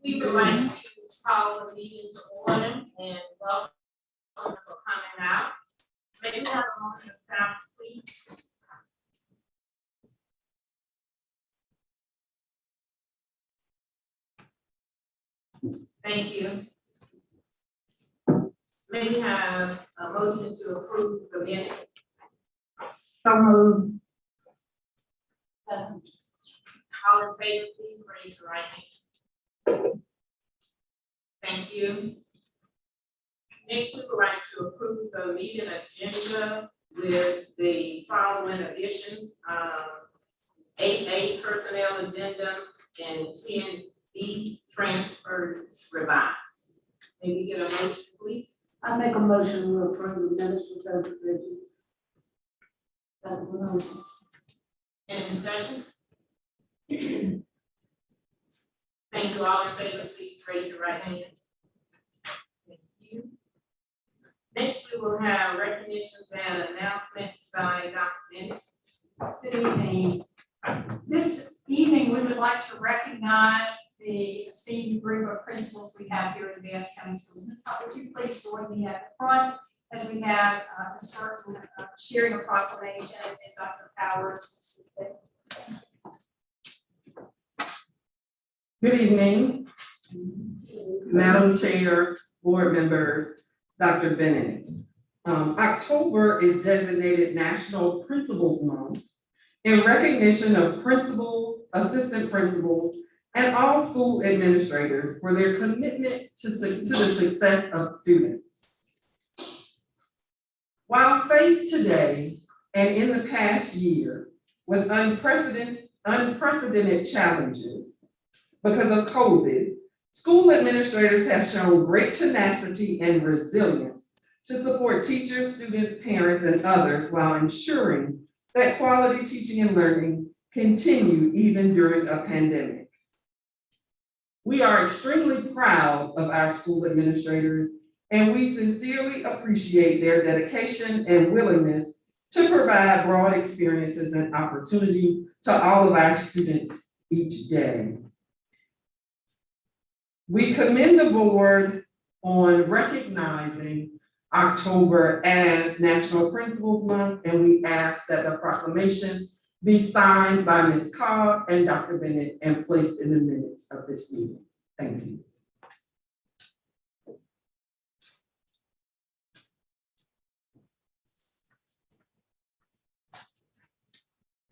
We would like to call the meeting to order and welcome for coming out. May we have a moment of silence, please? Thank you. May we have a motion to approve the minutes? So moved. All in favor, please raise your right hand. Thank you. Next, we would like to approve the meeting agenda with the following additions. 8A personnel addendum and 10B transfers revised. May we get a motion, please? I make a motion to approve the minutes with those revisions. Any discussion? Thank you. All in favor, please raise your right hand. Thank you. Next, we will have recognitions and announcements by Dr. Bennett. Good evening. This evening, we would like to recognize the esteemed group of principals we have here at Vance County Schools. Ms. Todd, would you please join me at the front as we have Ms. Burton sharing a proclamation and Dr. Powers assisting. Good evening, Madam Chair, board members, Dr. Bennett. October is designated National Principals Month in recognition of principals, assistant principals, and all school administrators for their commitment to the success of students. While faced today and in the past year with unprecedented challenges because of COVID, school administrators have shown great tenacity and resilience to support teachers, students, parents, and others while ensuring that quality teaching and learning continue even during a pandemic. We are extremely proud of our school administrators, and we sincerely appreciate their dedication and willingness to provide broad experiences and opportunities to all of our students each day. We commend the board on recognizing October as National Principals Month, and we ask that the proclamation be signed by Ms. Cobb and Dr. Bennett and placed in the minutes of this meeting. Thank you.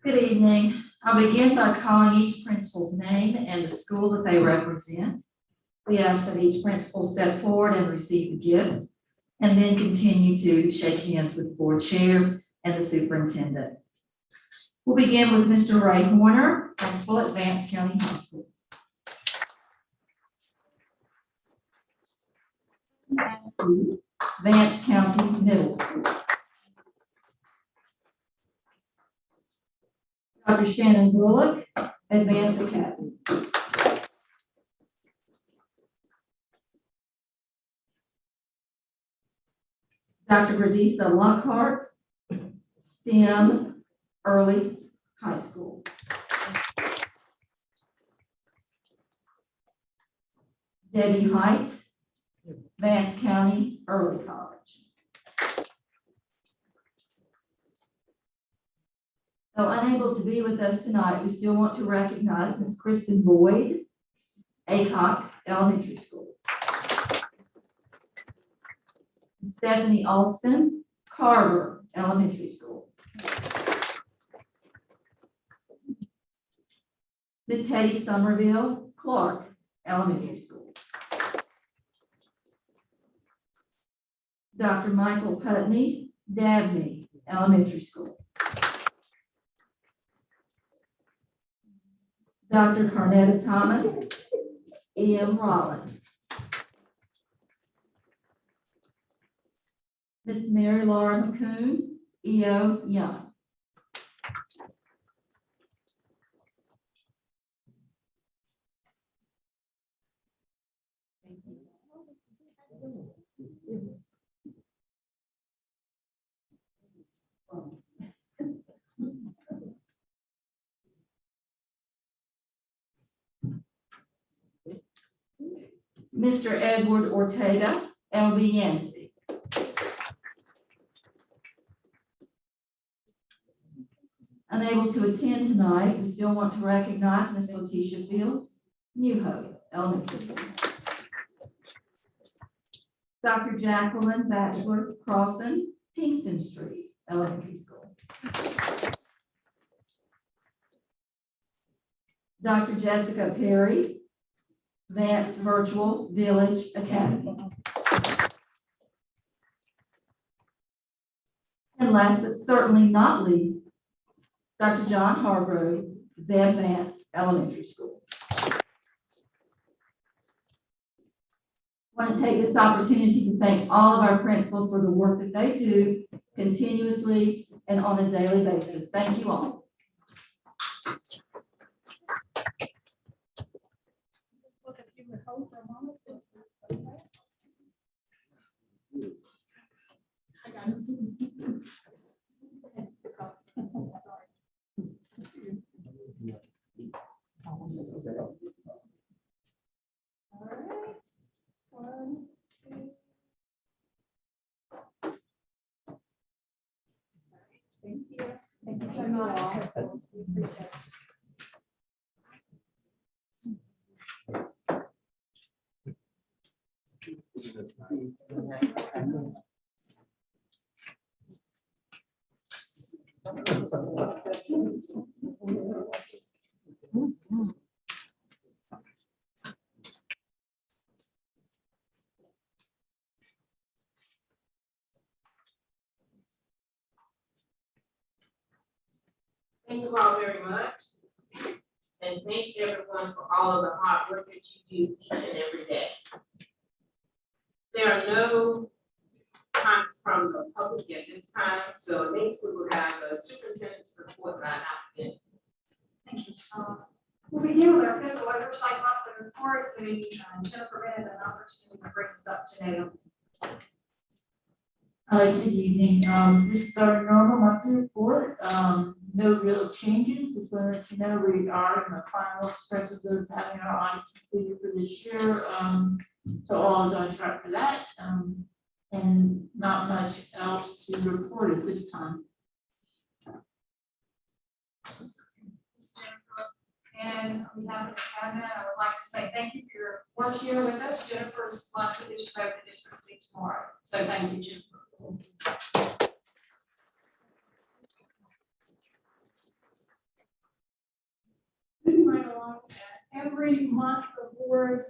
Good evening. I'll begin by calling each principal's name and the school that they represent. We ask that each principal step forward and receive the gift, and then continue to shake hands with the board chair and the superintendent. We'll begin with Mr. Ray Horner, principal at Vance County High School. Vance County Middle School. Dr. Shannon Bullock, Advanced Academy. Dr. Verdisa Lockhart, STEM Early High School. Debbie Height, Vance County Early College. Though unable to be with us tonight, we still want to recognize Ms. Kristen Boyd, Aycock Elementary School. Stephanie Alston, Carver Elementary School. Ms. Hetty Somerville, Clark Elementary School. Dr. Michael Putney, Dabney Elementary School. Dr. Carnetta Thomas, E.M. Rollins. Ms. Mary Laura McCoon, E.O. Young. Mr. Edward Ortega, LB Yancey. Unable to attend tonight, we still want to recognize Ms. Letitia Fields, New Hope Elementary School. Dr. Jacqueline Batchelor Crossan, Kingston Street Elementary School. Dr. Jessica Perry, Vance Virtual Village Academy. And last but certainly not least, Dr. John Hargrove, Zeb Vance Elementary School. I want to take this opportunity to thank all of our principals for the work that they do continuously and on a daily basis. Thank you all. Thank you. Thank you so much. We appreciate it. Thank you all very much. And thank everyone for all of the hard work that you do each and every day. There are no comments from the public at this time, so next we will have the superintendent's report by applicant. Thank you. We'll begin with our fiscal oversight monthly report. Jennifer had an opportunity to bring this up today. Good evening. This is our normal monthly report. No real changes. Just wanted to let you know we are in the final stretches of having our audit completed for this year. So all is on track for that. And not much else to report at this time. And on behalf of the cabinet, I would like to say thank you for your work here with us. Jennifer's last edition of the district week tomorrow. So thank you, Jennifer. Moving right along with that, every month the board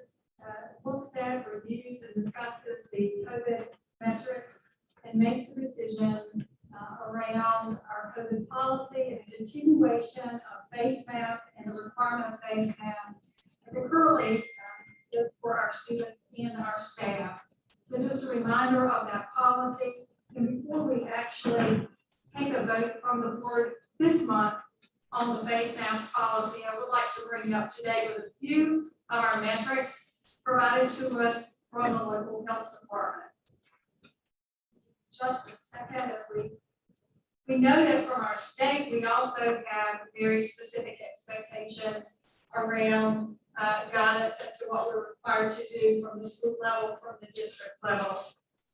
looks at, reviews, and discusses the COVID metrics and makes a decision around our COVID policy and the continuation of face masks and the requirement of face masks as it currently is for our students and our staff. So just a reminder of that policy. And before we actually take a vote from the board this month on the face mask policy, I would like to bring up today with a few of our metrics provided to us from the local health department. Just a second, as we know that from our state, we also have very specific expectations around guidance as to what we're required to do from the school level, from the district level.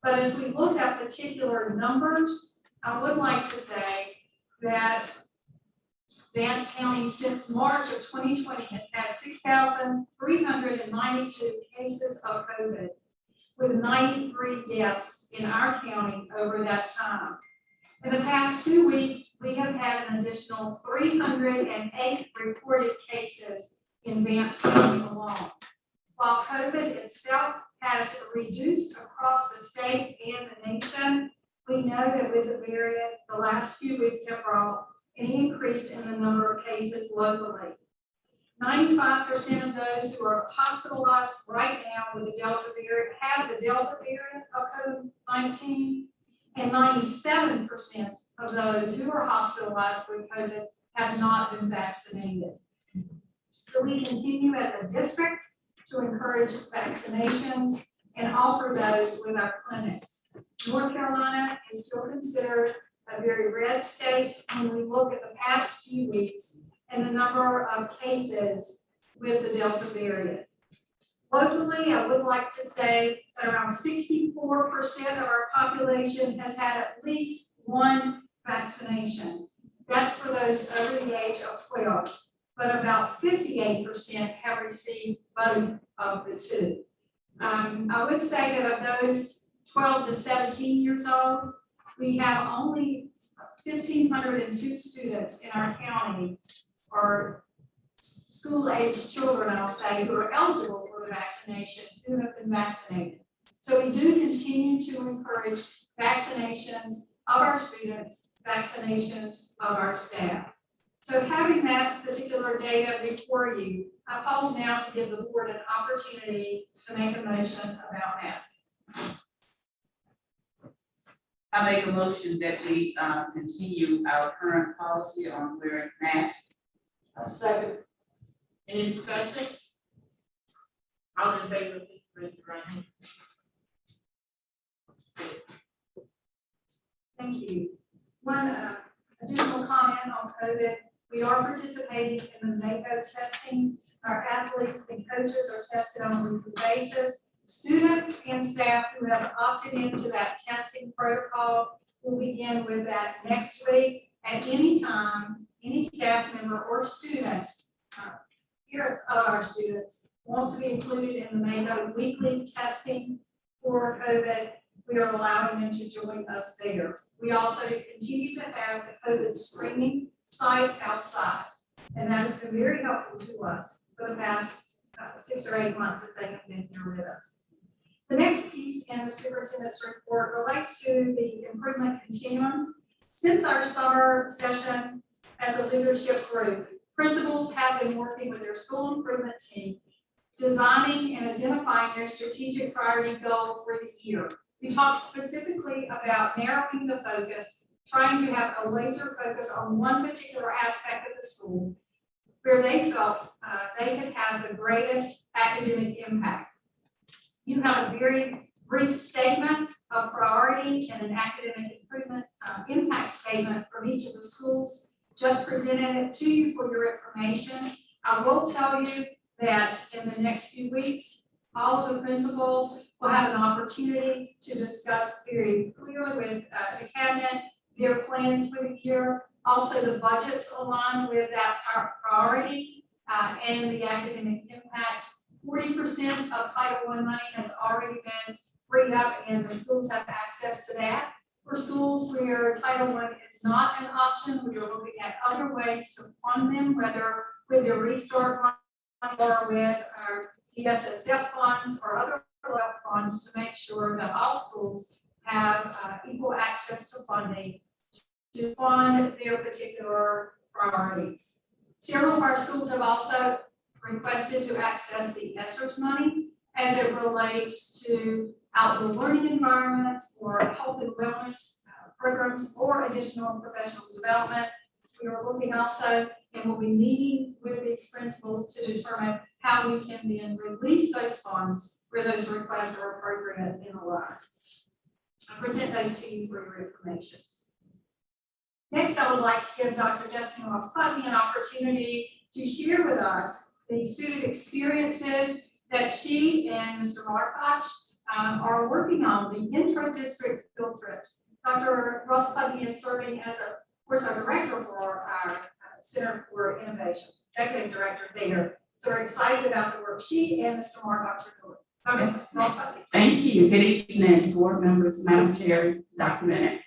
But as we look at particular numbers, I would like to say that Vance County since March of 2020 has had 6,392 cases of COVID, with 93 deaths in our county over that time. In the past 2 weeks, we have had an additional 308 reported cases in Vance County alone. While COVID itself has reduced across the state and the nation, we know that with the variant, the last few weeks have brought an increase in the number of cases locally. 95% of those who are hospitalized right now with the Delta variant have the Delta variant of COVID-19, and 97% of those who are hospitalized with COVID have not been vaccinated. So we continue as a district to encourage vaccinations and offer those with our clinics. North Carolina is still considered a very red state when we look at the past few weeks and the number of cases with the Delta variant. Locally, I would like to say that around 64% of our population has had at least one vaccination. That's for those over the age of 12, but about 58% have received both of the two. I would say that of those 12 to 17 years old, we have only 1,502 students in our county, or school-aged children, I'll say, who are eligible for the vaccination, who have been vaccinated. So we do continue to encourage vaccinations of our students, vaccinations of our staff. So having that particular data before you, I pause now to give the board an opportunity to make a motion about masks. I make a motion that we continue our current policy on wearing masks. A second. Any discussion? All in favor, please raise your right hand. Thank you. One additional comment on COVID. We are participating in the NACO testing. Our athletes and coaches are tested on a weekly basis. Students and staff who have opted into that testing protocol will begin with that next week. At any time, any staff member or student, parents of our students, want to be included in the NACO weekly testing for COVID, we are allowing them to join us there. We also continue to have the COVID screening site outside, and that has been very helpful to us for the past 6 or 8 months as they have been here with us. The next piece in the superintendent's report relates to the improvement continuums. Since our summer session as a leadership group, principals have been working with their school improvement team, designing and identifying their strategic priority goal for the year. We talked specifically about narrowing the focus, trying to have a laser focus on one particular aspect of the school where they felt they could have the greatest academic impact. You have a very brief statement of priority and an academic improvement impact statement from each of the schools. Just presented it to you for your information. I will tell you that in the next few weeks, all of the principals will have an opportunity to discuss very clearly with the cabinet their plans for the year. Also, the budgets align with that priority and the academic impact. 40% of Title I money has already been freed up and the schools have access to that. For schools where Title I is not an option, we are looking at other ways to fund them, whether with their Restart Fund or with our DSSF funds or other funds, to make sure that all schools have equal access to funding to fund their particular priorities. Several of our schools have also requested to access the ESSERS money as it relates to outdoor learning environments or health and wellness programs or additional professional development. We are looking also and will be meeting with these principals to determine how we can then release those funds where those requests are appropriate in the law. I present those to you for your information. Next, I would like to give Dr. Destiny Ross-Putney an opportunity to share with us the student experiences that she and Mr. Markoch are working on, the intra-district field trips. Dr. Ross-Putney is serving as, of course, our director for our Center for Innovation, executive director there. So we're excited about the work she and Mr. Markoch are doing. Dr. Ross-Putney. Thank you. Good evening, board members, Madam Chair, Dr. Bennett.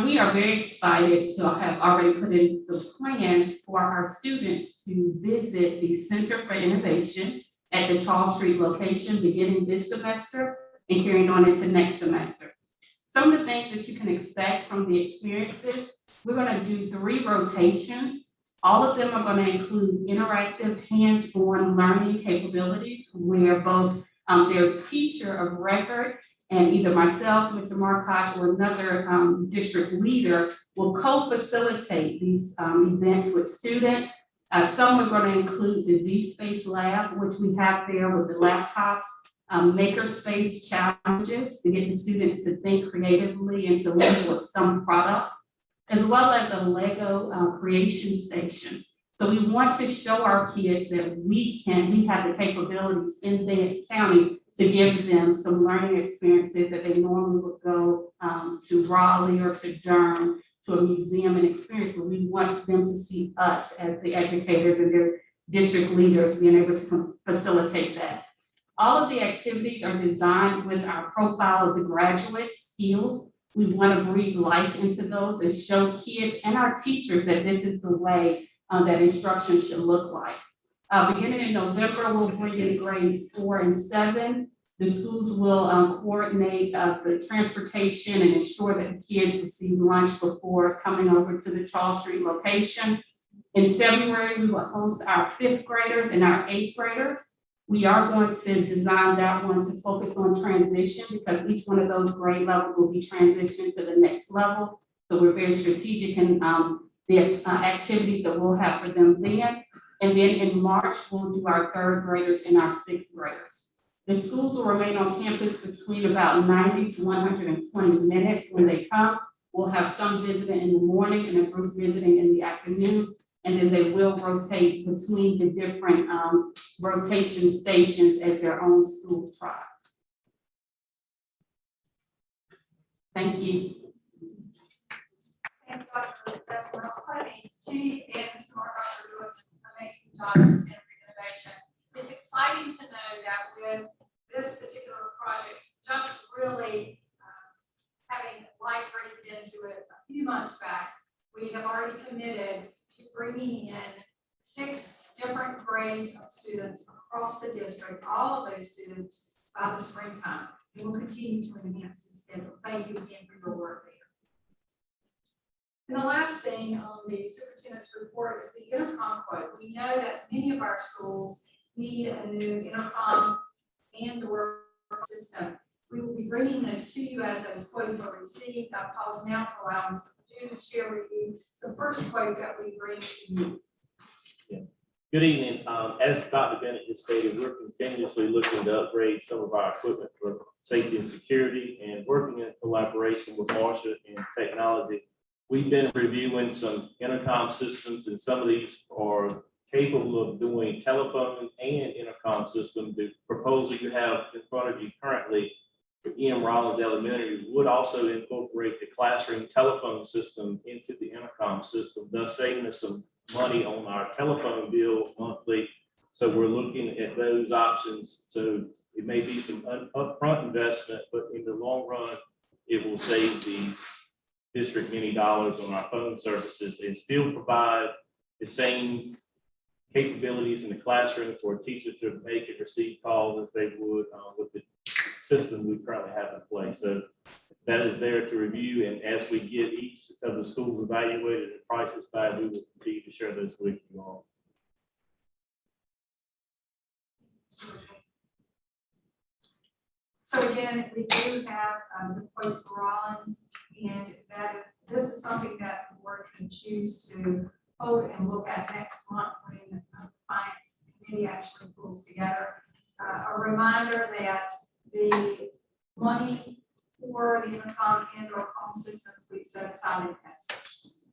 We are very excited to have already put in the plans for our students to visit the Center for Innovation at the Charles Street location beginning this semester and carrying on into next semester. Some of the things that you can expect from the experiences, we're going to do 3 rotations. All of them are going to include interactive hands-on learning capabilities where both their teacher of record and either myself, Mr. Markoch, or another district leader will co-facilitate these events with students. Some are going to include the Z-Space Lab, which we have there with the laptops, makerspace challenges to get the students to think creatively and to look for some product, as well as a Lego creation station. So we want to show our kids that we have the capabilities in Vance County to give them some learning experiences that they normally would go to Raleigh or to Durham, to a museum and experience, but we want them to see us as the educators and their district leaders being able to facilitate that. All of the activities are designed with our profile of the graduate skills. We want to breathe life into those and show kids and our teachers that this is the way that instruction should look like. Beginning in November, we'll bring in grades 4 and 7. The schools will coordinate the transportation and ensure that the kids receive lunch before coming over to the Charles Street location. In February, we will host our 5th graders and our 8th graders. We are going to design that one to focus on transition because each one of those grade levels will be transitioning to the next level. So we're very strategic in the activities that we'll have for them then. And then in March, we'll do our 3rd graders and our 6th graders. The schools will remain on campus between about 90 to 120 minutes when they come. We'll have some visiting in the morning and a group visiting in the afternoon. And then they will rotate between the different rotation stations as their own school tribes. Thank you. Thank you, Dr. Bethel. She and Ms. Mark are doing an amazing job in Center for Innovation. It's exciting to know that with this particular project, just really having life breathed into it a few months back, we have already committed to bringing in 6 different grades of students across the district, all of those students by the springtime. We will continue to enhance this schedule. Thank you again for your work there. And the last thing on the superintendent's report is the intercom quote. We know that many of our schools need a new intercom and/or system. We will be bringing those to you as those quotes are received. I'll pause now to allow Mr. Purdue to share with you the first quote that we bring to you. Good evening. As Dr. Bennett just stated, we're continuously looking to upgrade some of our equipment for safety and security and working in collaboration with Marshall and technology. We've been reviewing some intercom systems, and some of these are capable of doing telephone and intercom system. The proposal you have in front of you currently for E.M. Rollins Elementary would also incorporate the classroom telephone system into the intercom system, thus saving us some money on our telephone bill monthly. So we're looking at those options. So it may be some upfront investment, but in the long run, it will save the district many dollars on our phone services and still provide the same capabilities in the classroom for a teacher to make and receive calls as they would with the system we currently have in place. So that is there to review, and as we get each of the schools evaluated and prices back, we will continue to share those with you all. So again, we do have the quote for Rollins, and this is something that the board can choose to hold and look at next month when the finance committee actually pulls together. A reminder that the money for the intercom and/or home systems we set aside in ESSERS.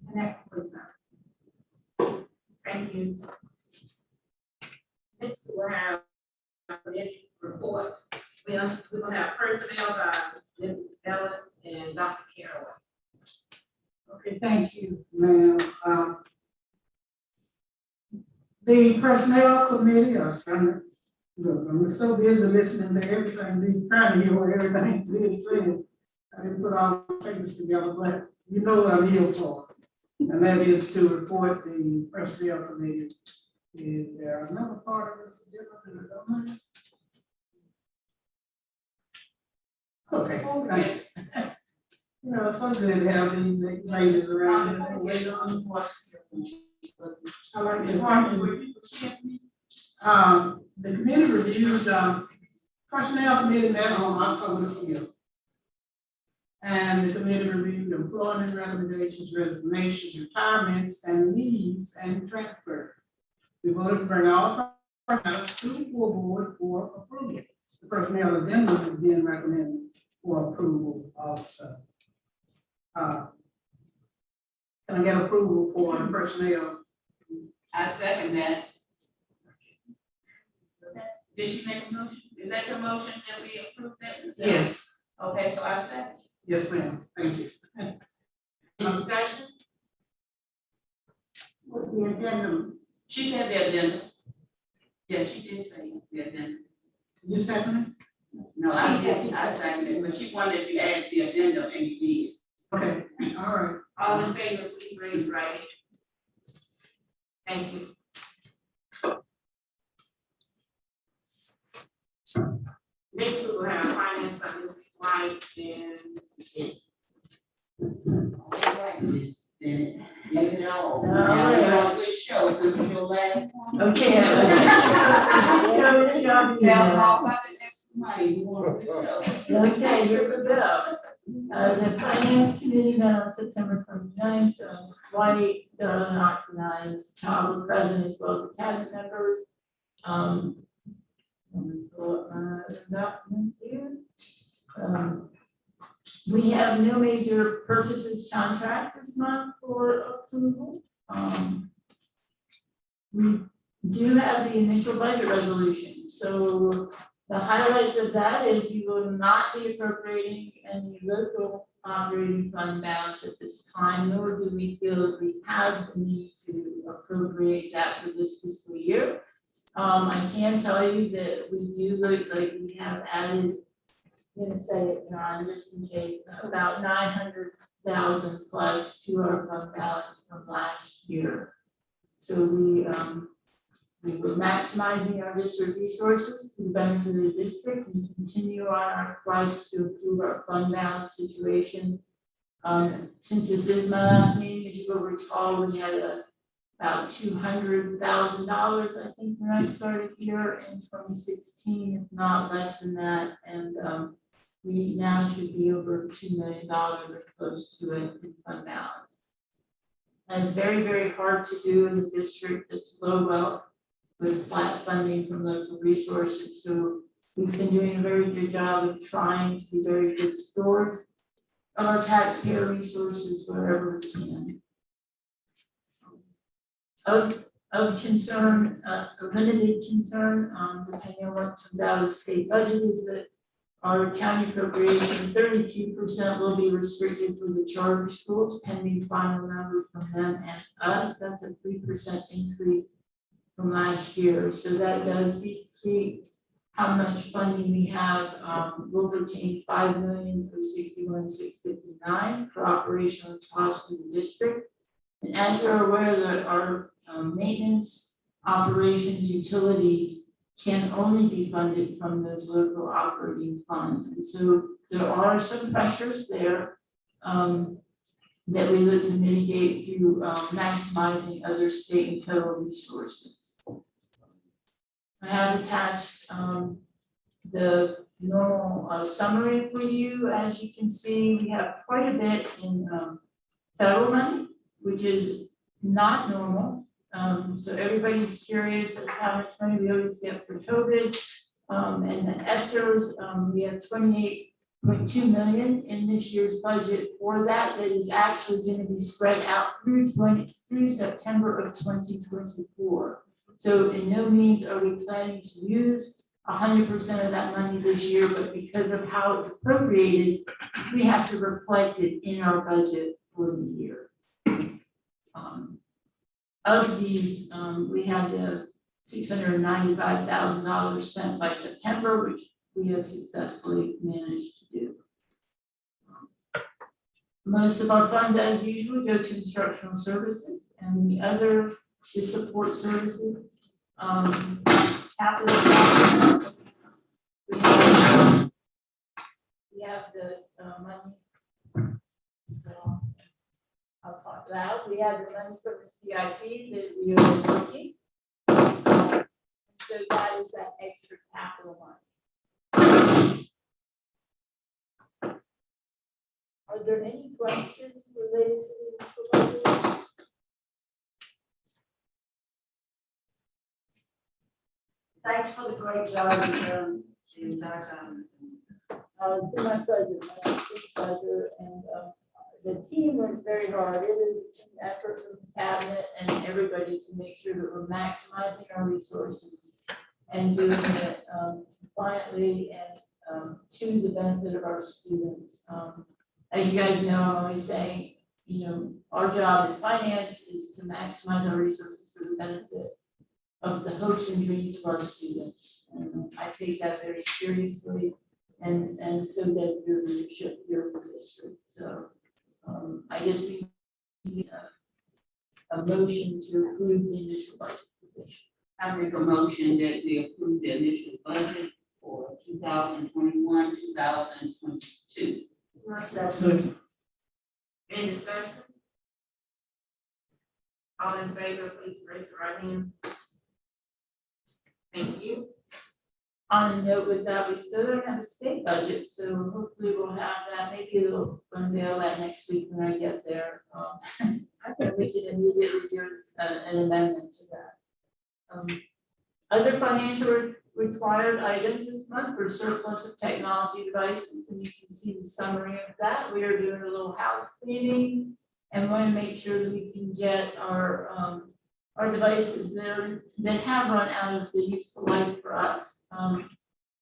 And that concludes that. Thank you. Next, we'll have committee reports. We're gonna have personnel by Ms. Ellis and Dr. Carroll. Okay, thank you, ma'am. The personnel committee, I was trying to, look, I'm so busy listening to everything, trying to hear what everything is saying. I didn't put all the papers together, but you know what I'm here for. And that is to report the personnel committee. Is there another part of this agenda that I don't know? Okay, thank you. You know, it's so good to have these ladies around and wait on what. I like this one. The committee reviewed, personnel committee met on October 5th. And the committee reviewed employment recommendations, resignations, retirements, and leaves and transfer. We voted to bring all personnel to the full board for approval. The personnel addendum is being recommended for approval also. Can I get approval for the personnel? I second that. Did she make a motion? Is that the motion that we approve that? Yes, Okay, so I second. yes, ma'am, thank you. Any discussion? With the addendum, She said the addendum. Yeah, she did say the addendum. you second No, I seconded it, but she wanted to add the addendum and you did. it? Okay, all right. All in favor, please raise your right hand. Thank you. Next, we will have finance by Mrs. White and Give it all. All Now, right. we're on a good show, this is your last one. Okay. Tell them all about the extra money, you want a good show. Okay, here we go. The finance committee met on September 29th, White, Oxenine, Tom were present as well as the cabinet members. Let me pull up my documents here. We have no major purchases contracts this month for approval. We do have the initial budget resolution, so the highlights of that is we will not be appropriating any local operating fund balance at this time, nor do we feel that we have the need to appropriate that for this fiscal year. I can tell you that we do look like we have added, I'm gonna say it, John, just in case, about 900,000 plus to our fund balance from last year. So we were maximizing our district resources to the benefit of the district and continue on our quest to improve our fund balance situation. Since this is my last meeting, as you will recall, we had about $200,000, I think, when I started here in 2016, if not less than that. And we now should be over $2 million or close to it in fund balance. And it's very, very hard to do in a district that's low wealth with flat funding from local resources. So we've been doing a very good job of trying to be very good stewards of our taxpayer resources wherever we can. Of concern, a limited concern, depending on what comes out of the state budget, is that our county appropriation, 32% will be restricted for the charter schools pending final numbers from them and us. That's a 3% increase from last year. So that does decrease how much funding we have. We'll retain $5,061,659 for operational costs to the district. And as you're aware that our maintenance, operations, utilities can only be funded from those local operating funds. And so there are some pressures there that we look to mitigate through maximizing other state and federal resources. I have attached the normal summary for you. As you can see, we have quite a bit in federal money, which is not normal. So everybody's curious as to how much money we always get for COVID. And the ESSERs, we have 28.2 million in this year's budget for that. That is actually going to be spread out through September of 2024. So in no means are we planning to use 100% of that money this year, but because of how it's appropriated, we have to reflect it in our budget for the year. Of these, we had $695,000 spent by September, which we have successfully managed to do. Most of our funds, as usual, go to instructional services, and the other is support services. Capital. We have the money. So I'll talk loud. We have the money from the CIP that we are working. So that is that extra capital money. Are there any questions related to this budget? Thanks for the great job you've done the entire time. It's been my pleasure, and the team worked very hard. It is a team effort from the cabinet and everybody to make sure that we're maximizing our resources and doing it compliantly and to the benefit of our students. As you guys know, I'm always saying, you know, our job in finance is to maximize our resources for the benefit of the hopes and dreams of our students. And I take that very seriously, and so does your leadership here for the district. So I guess we need a motion to approve the initial budget provision. I make a motion that we approve the initial budget for 2021, 2022. Any discussion? All in favor, please raise your right hand. Thank you. On a note with that, we still don't have a state budget, so hopefully we'll have that. Maybe they'll unveil that next week when I get there. I think we can immediately do an amendment to that. Other financial required items this month were surplus of technology devices, and you can see the summary of that. We are doing a little house cleaning and want to make sure that we can get our devices that have run out of the useful life for us.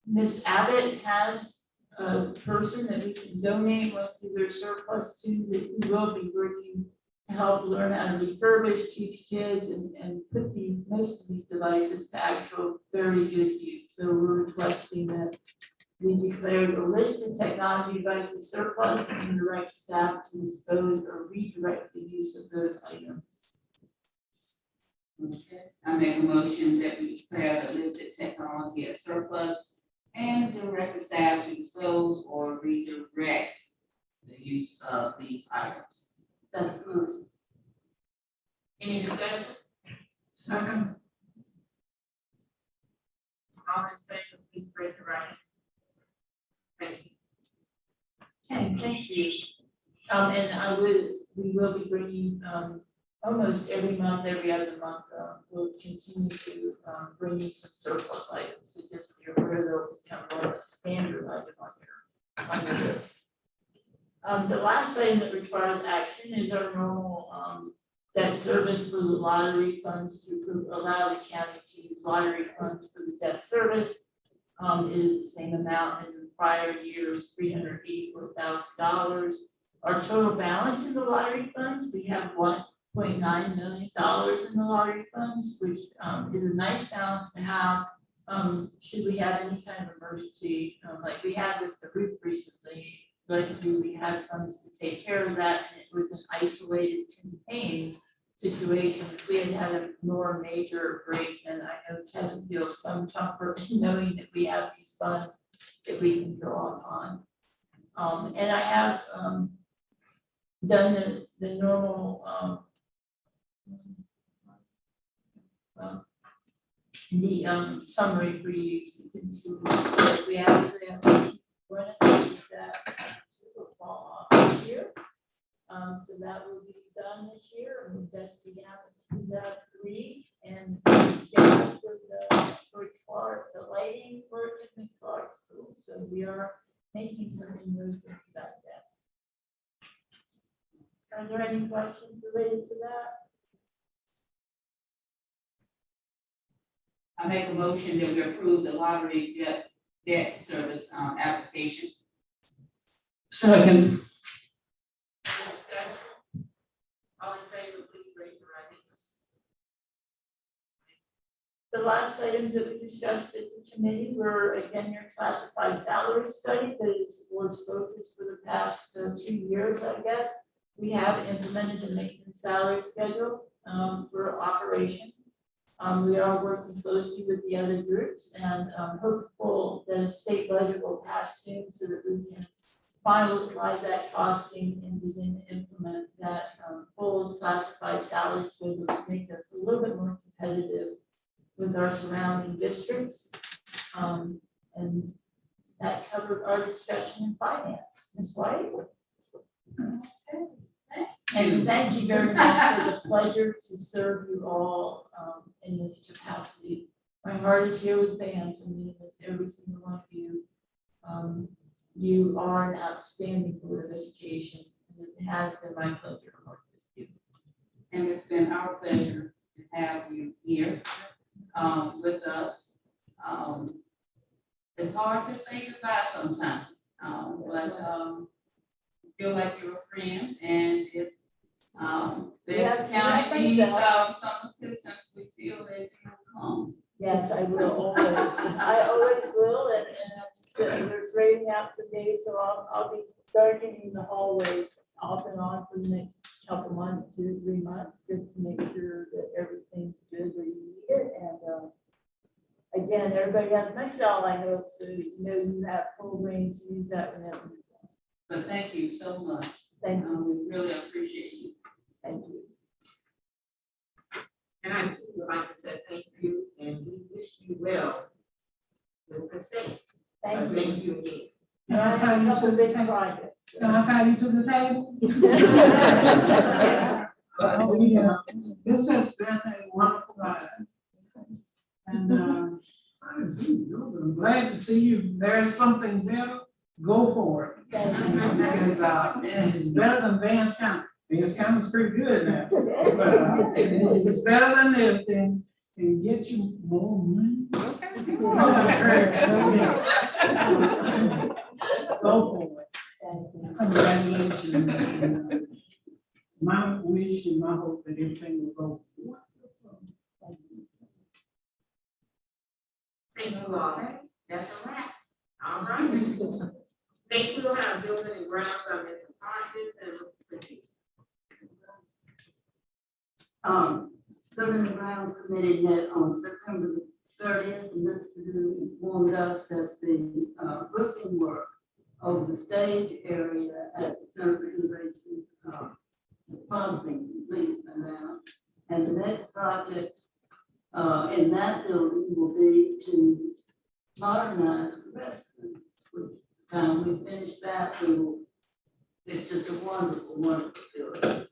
Ms. Abbott has a person that we can donate once these are surplus to, that we will be working to help learn how to refurbish, teach kids, and put most of these devices to actual very good use. So we're requesting that we declare the list of technology devices surplus and direct staff to dispose or redirect the use of those items. Okay, I make a motion that we declare the listed technology as surplus and direct the staff to dispose or redirect the use of these items. That approved. Any discussion? Second. All in favor, please raise your right hand. Thank you. Okay, thank you. And we will be bringing, almost every month, every other month, we'll continue to bring you some surplus items. So just so you're aware, they'll become more of a standard item on your list. The last item that requires action is our normal debt service for the lottery funds to allow the county to use lottery funds for the debt service. It is the same amount as in prior years, $384,000. Our total balance in the lottery funds, we have $1.9 million in the lottery funds, which is a nice balance to have. Should we have any kind of emergency, like we had with the roof recently, we had funds to take care of that, and it was an isolated, contained situation. If we had had a more major break, then I know Kevin feels some comfort in knowing that we have these funds that we can draw upon. And I have done the normal summary for you, so you can see that we actually have one of these that will fall off here. So that will be done this year, and we'll just begin in 2003, and scheduled for Clark, the lighting work in the Clark School. So we are making some inroads into that. Are there any questions related to that? I make a motion that we approve the lottery debt service application. Second. All in favor, please raise your right hand. The last items that we discussed at the committee were, again, your classified salary study that is the board's focus for the past 2 years, I guess. We have implemented the maintenance salary schedule for operations. We are working closely with the other groups, and hopeful that a state budget will pass soon so that we can finalize that costing and begin to implement that full classified salary schedule to make us a little bit more competitive with our surrounding districts. And that covered our discussion in finance. Ms. White? And thank you very much. It's a pleasure to serve you all in this capacity. My heart is here with bands and meeting with every single one of you. You are an outstanding board of education, And it has been my pleasure to work with you. And it's been our pleasure to have you here, with us. It's hard to say goodbye sometimes, but, feel like you're a friend, and if, the Yeah, county like needs, myself. some assistance, we feel that you will come. Yes, I will always. I always will, and there's raining out today, so I'll be gardening the hallways off and on for the next couple months, 2 to 3 months, just to make sure that everything's good where you need it. And again, everybody has my cell, I hope, so you know you have full reign to use that whenever you want. But thank you so much. Thank you. We really appreciate you. Thank you. And I too would like to say thank you, and we wish you well with the state. Thank you. Thank you again. Can I tell you Couple to big the projects. Can I call you to the table? Yeah, this has been a wonderful ride. And, I'm glad to see you. There's something better, go for it. Because, it's better than Vance County. Vance County's pretty good now. But, if it's better than this, then get you more money. Go for it. Congratulations. And, my wish and my hope that everything will go wonderful. Thank you all. That's a wrap. All right. Next, we'll have building and grounds on Mr. Hodges and Building and Grounds Committee met on September the 30th, and Mr. Perdue informed us that the roofing work over the stage area at the Center for Innovation probably complete now. And the next project in that building will be to modernize the restrooms. Which time we finish that, it's just a wonderful, wonderful building.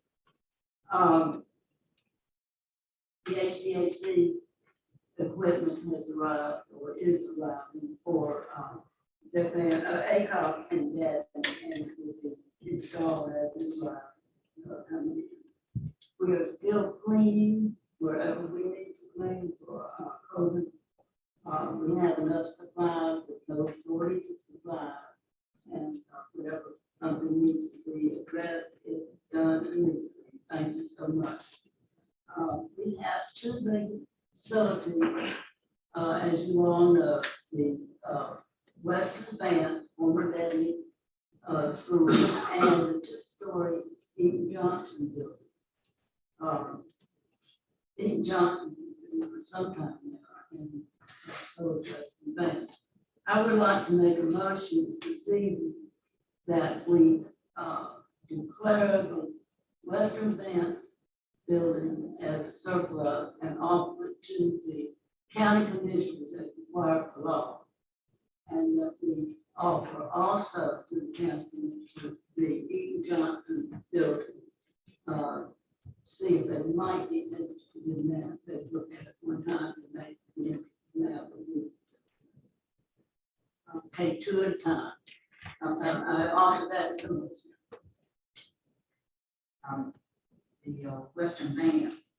The HVAC equipment has arrived or is arriving for Japan, ACOG and that, and it will be installed as it arrives. We are still cleaning wherever we need to clean for COVID. We have enough supplies, with no shortage of supplies, and whatever something needs to be addressed, it's done immediately. Thank you so much. We have 2 big facilities, as you all know, the Western Advance, former Denny School, and the 2-story Eaton Johnson building. Eaton Johnson has been for some time now, and so is Western Advance. I would like to make a motion this evening that we declare the Western Advance building as surplus and offer it to the county commissioners as required by law. And that we offer also to the county commissioners the Eaton Johnson building. See if they might be interested in that. They've looked at it one time and they didn't now. Take 2 at a time. I offer that to them. The Western Vance,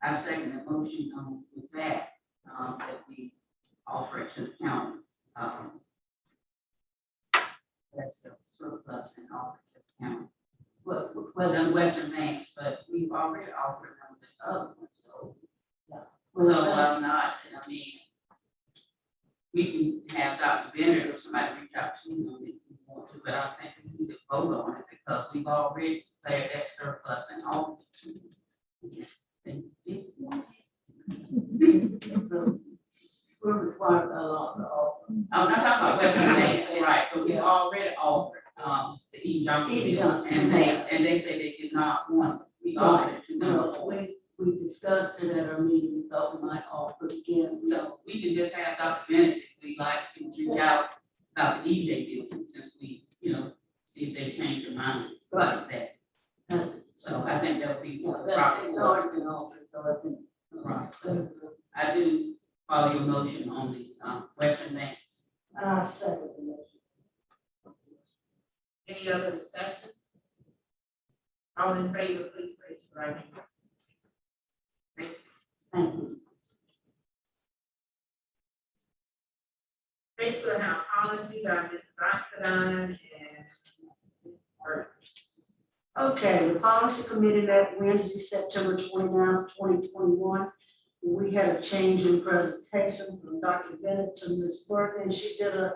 I second the motion with that, that we offer it to the county. That's a surplus and offer it to the county. Well, the Western Vance, but we've already offered them the other one, so. Yeah. So I'm not, I mean, we can have Dr. Bennett or somebody reach out to you if you want to, but I think we need to vote on it because we've already declared that surplus and all. We're required by law to offer. I'm not talking about Western Vance, right, but we already offered, the Eaton Johnson Eaton bill, Johnson, and they said they did not want it. We offered it to them. No, we discussed it at our meeting, we thought we might offer it again. So we can just have Dr. Bennett, if we like, to reach out about the EJ building, since we, see if they change their mind about that. So I think that would be Yeah, proper. it's already been offered, so I think. Right. So, I do follow your motion on the Western Vance. second the motion. Any other discussion? All in favor, please raise your right hand. Thank you. Thank you. Next, we'll have policy by Ms. Oxidine and Burke. Okay, the policy committee met Wednesday, September 29th, 2021. We had a change in presentation from Dr. Bennett to Ms. Burke, and she did an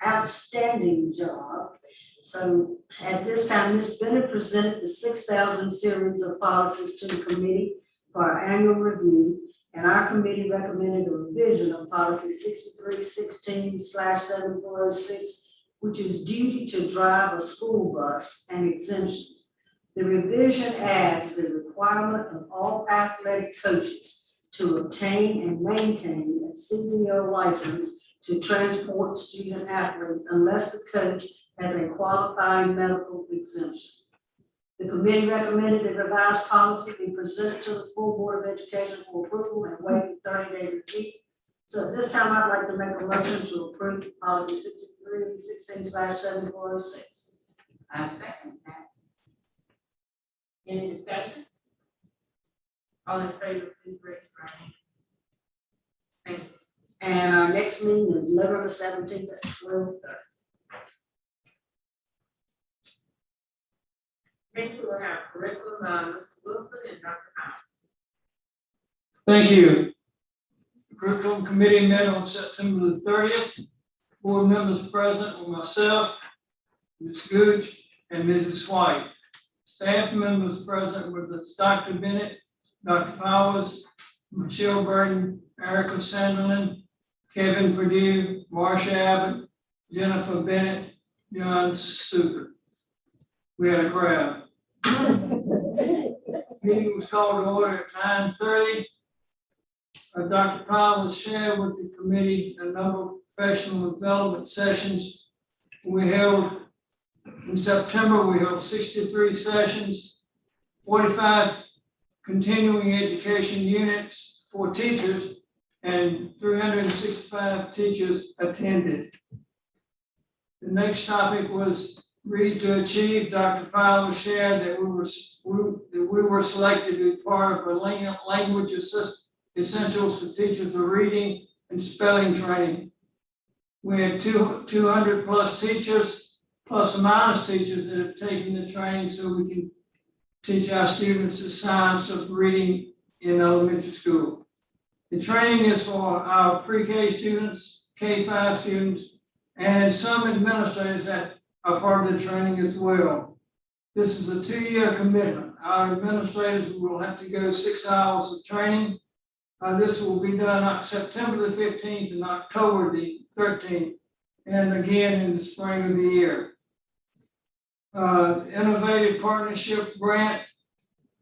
outstanding job. So at this time, Ms. Bennett presented the 6,000 series of policies to the committee for our annual review. And our committee recommended a revision of policy 6316/7406, which is duty to drive a school bus and exemptions. The revision adds the requirement of all athletic coaches to obtain and maintain a CDO license to transport student athletes unless the coach has a qualifying medical exemption. The committee recommended the revised policy be presented to the full Board of Education for approval and waive the 30-day review. So at this time, I'd like to make a motion to approve policy 6316/7406. I second that. Any discussion? All in favor, please raise your right hand. Thank you. And our next meeting is November 17th at 12:30. Next, we will have curriculum, Mr. Wilson and Dr. Howard. Thank you. The curriculum committee met on September the 30th. Board members present were myself, Ms. Gooch, and Mrs. White. Staff members present were Dr. Bennett, Dr. Powers, Michelle Burton, Erica Sanderlin, Kevin Purdue, Marsha Abbott, Jennifer Bennett, John Super. We had a crowd. Meeting was called to order at 9:30. Dr. Powell shared with the committee a number of professional development sessions we held. In September, we held 63 sessions, 45 continuing education units for teachers, and 365 teachers attended. The next topic was Read to Achieve. Dr. Powell shared that we were selected to be part of a language essentials for teachers for reading and spelling training. We had 200 plus teachers, plus or minus teachers that have taken the training so we can teach our students the science of reading in elementary school. The training is for our pre-K students, K-5 students, and some administrators that are part of the training as well. This is a 2-year commitment. Our administrators will have to go 6 hours of training. This will be done on September the 15th and October the 13th, and again in the spring of the year. Innovative Partnership Grant.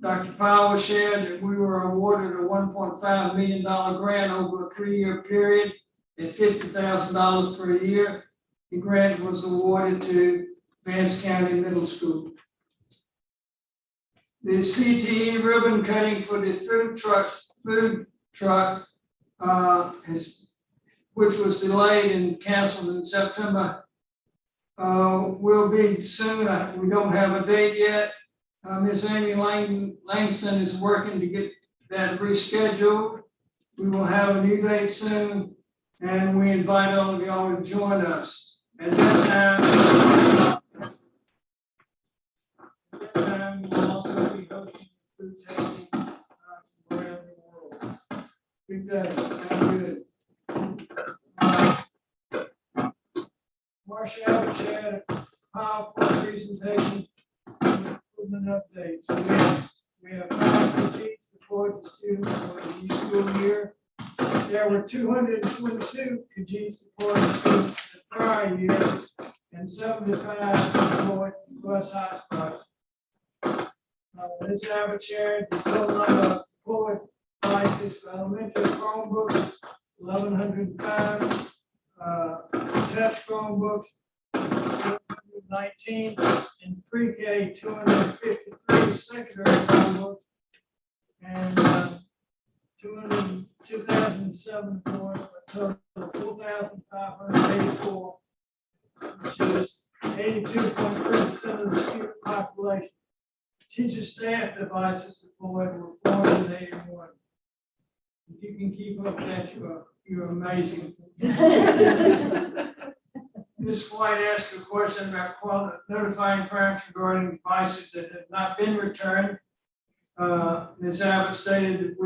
Dr. Powell shared that we were awarded a $1.5 million grant over a 3-year period at $50,000 per year. The grant was awarded to Vance County Middle School. The CTE ribbon cutting for the food truck, which was delayed and canceled in September, will be soon. We don't have a date yet. Ms. Amy Langston is working to get that rescheduled. We will have a new date soon, and we invite all of y'all to join us. At that time, we'll also be hosting food tasting around the world. Big day, sound good. Marsha Abbott shared a PowerPoint presentation and improvement updates. We have 5 Khajiit support the students for the new school year. There were 222 Khajiit support students in the prior years and 75 support bus hotspots. Ms. Abbott shared the total number of deployed devices for elementary Chromebooks, 1,105, touch Chromebooks, 19, and pre-K, 253 secondary Chromebooks, and 2,007 for a total of 4,584 which is 82.3% of the student population. Teacher staff devices deployed were 481. If you can keep up that, you're amazing. Ms. White asked a question about notifying parents regarding devices that have not been returned. Ms. Abbott stated that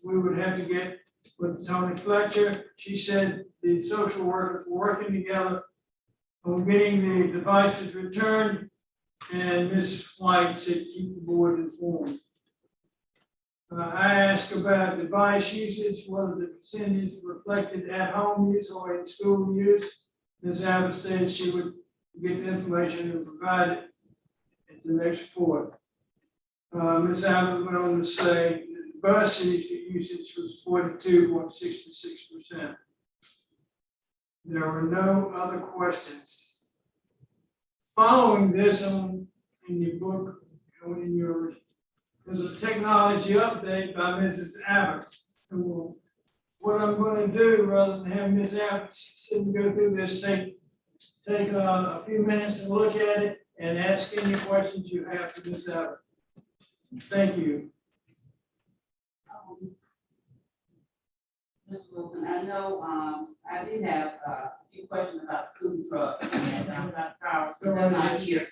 we would have to get with Tony Fletcher. She said the social workers were working together on getting the devices returned, and Ms. White said keep the board informed. I asked about device usage, whether the percentage reflected at home use or in school use. Ms. Abbott stated she would get the information and provide it at the next report. Ms. Abbott went on to say that bus usage was 42.66%. There were no other questions. Following this in your book, in yours, there's a technology update by Mrs. Abbott. So what I'm going to do, rather than have Ms. Abbott sit and go through this, take a few minutes and look at it and ask any questions you have for Ms. Abbott. Thank you. Ms. Wilson, I know, I did have a few questions about food trucks and Dr. Powers, because I'm not here.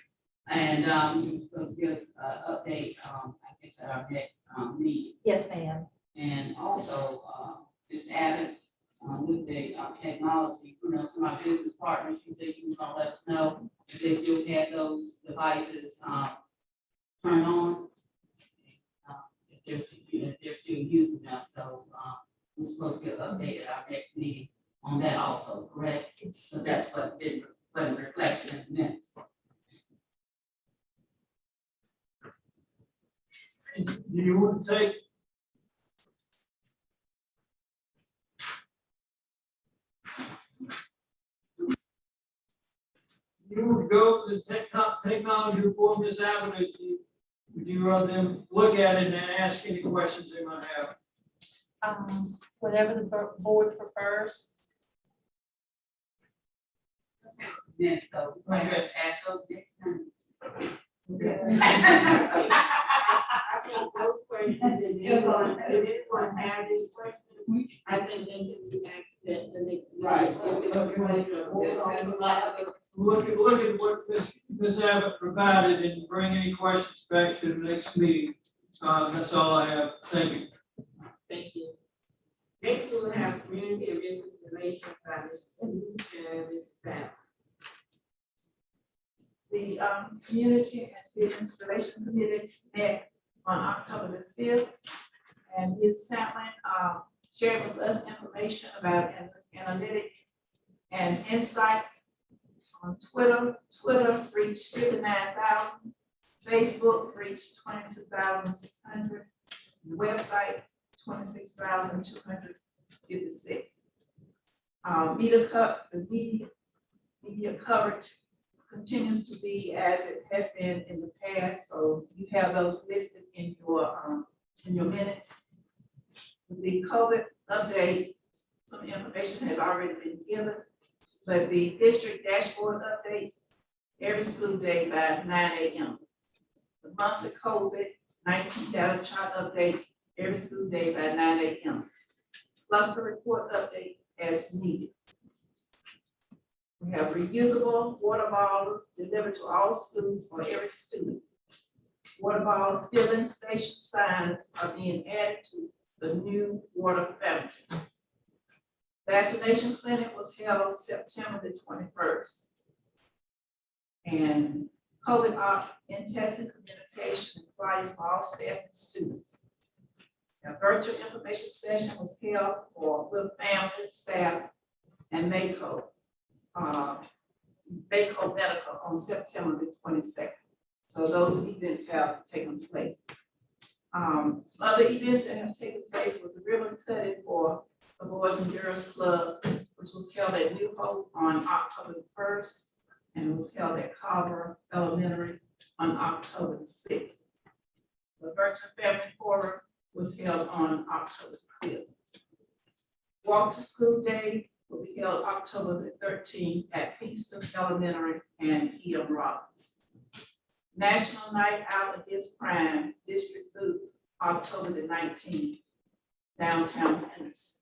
And you were supposed to give us an update, I guess at our next meeting. Yes, ma'am. And also, Ms. Abbott, with the technology, you know, some of our business partners, you said you were gonna let us know if they still had those devices turned on. If they're still using them, so we're supposed to get an update at our next meeting on that also, correct? So that's what didn't reflect in the minutes. Do you want to take? You would go to the technology report, Ms. Abbott, would you rather them look at it and ask any questions they might have? Whatever the board prefers. Yeah, so we're going to ask those next time. I think those questions, if anyone have any questions, I think they can be asked at the next meeting. Right. Look at what Ms. Abbott provided and bring any questions back to the next meeting. That's all I have. Thank you. Thank you. Next, we will have community and business relations by Mrs. Stevens and Mrs. Sam. The Community and Business Relations Committee met on October the 5th. And Ms. Samlin shared with us information about analytics and insights on Twitter. Twitter reached 59,000. Facebook reached 22,600. The website 26,256. Media coverage continues to be as it has been in the past, so you have those listed in your minutes. With the COVID update, some information has already been given, but the district dashboard updates every school day by 9 a.m. The monthly COVID-19 data chart updates every school day by 9 a.m. Plus the report update as needed. We have reusable water bottles delivered to all schools for every student. Water bottle filling station signs are being added to the new water fountains. Vaccination clinic was held September the 21st. And COVID in-testing communication and flyers for all staff and students. A virtual information session was held with family, staff, and Mako Medical on September the 22nd. So those events have taken place. Some other events that have taken place was a ribbon cutting for the Boys and Girls Club, which was held at New Hope on October the 1st, and was held at Carver Elementary on October the 6th. The virtual family forum was held on October 5th. Walk to School Day will be held held October the 13th at Kingston Elementary and E.M. Robbins. National Night Out Against Crime, District Booth, October the 19th, downtown Henderson.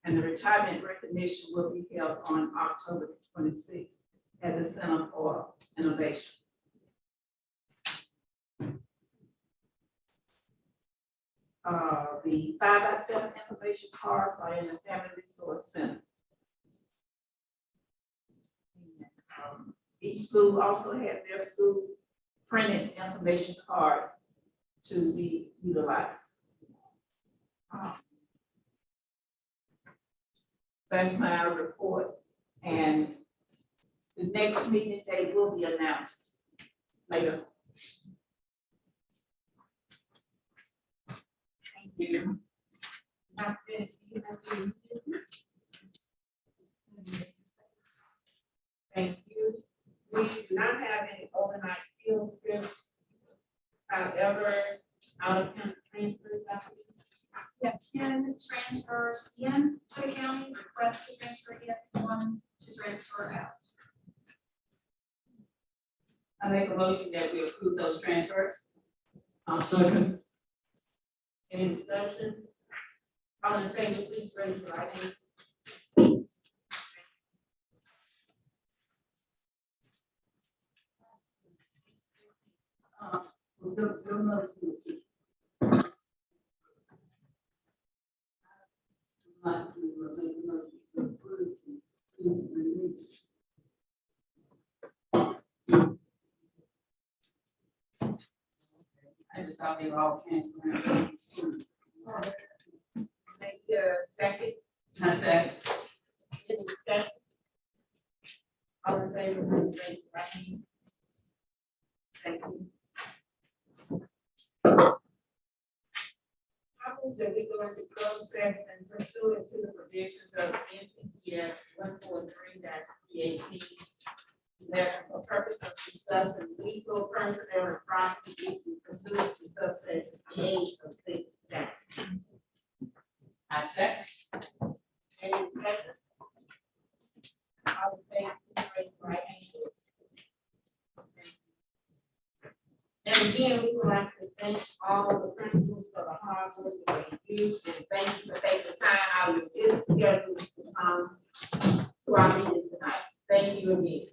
And the retirement recognition will be held on October the 26th at the Center for Innovation. The 5x7 information cards are in the Family Resource Center. Each school also has their school printed information card to be utilized. That's my report, and the next meeting date will be announced later. Thank you. Dr. Bennett, do you have any business? Thank you. We do not have any overnight field trips. However, out of county transfers, Dr. Bennett. We have 10 transfers in to the county, request to transfer in, 1 to transfer out. I make a motion that we approve those transfers. I'll second. Any discussion? All in favor, please raise your right hand. Your motion. Like to make a motion to approve to release. I just thought they were all transferring. Thank you. Second, I said, any discussion? All in favor, please raise your right hand. Thank you. I move that we go into closed session pursuant to the provisions of NCGS 143-318. That for purpose of discussing legal, personnel, and property issues pursuant to subsection A of 6. I said, Any discussion? All in favor, please raise your right hand. And again, we would like to thank all of the principals for the hard work that they do, and thank you for taking time out of your busy schedule to come to our meeting tonight. Thank you again.